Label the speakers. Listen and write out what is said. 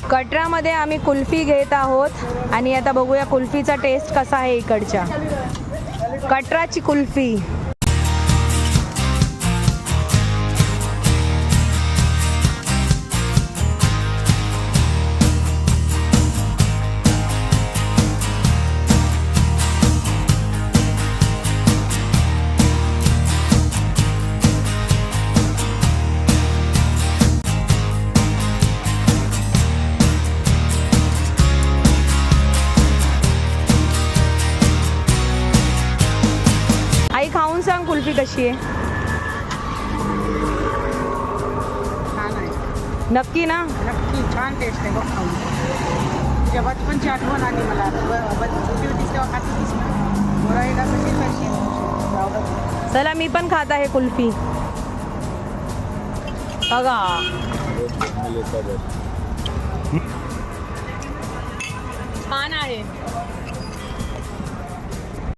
Speaker 1: कटरामध्ये आम्ही कुल्फी घेत आहोत आणि आता बघूया कुल्फीचा टेस्ट कसा आहे इकडच्या. कटराची कुल्फी. आई खाऊन सांग कुल्फी कशी आहे.
Speaker 2: छान आहे.
Speaker 1: नक्की ना.
Speaker 2: नक्की छान टेस्ट आहे बघ खाऊन. तुझ्या बचपनची आठवण आली मला. छोटी होतीस तेव्हा खात होतीस ना. मला एकदा कशी खायची आवडत.
Speaker 1: चला मी पण खात आहे कुल्फी. बघा छान आहे.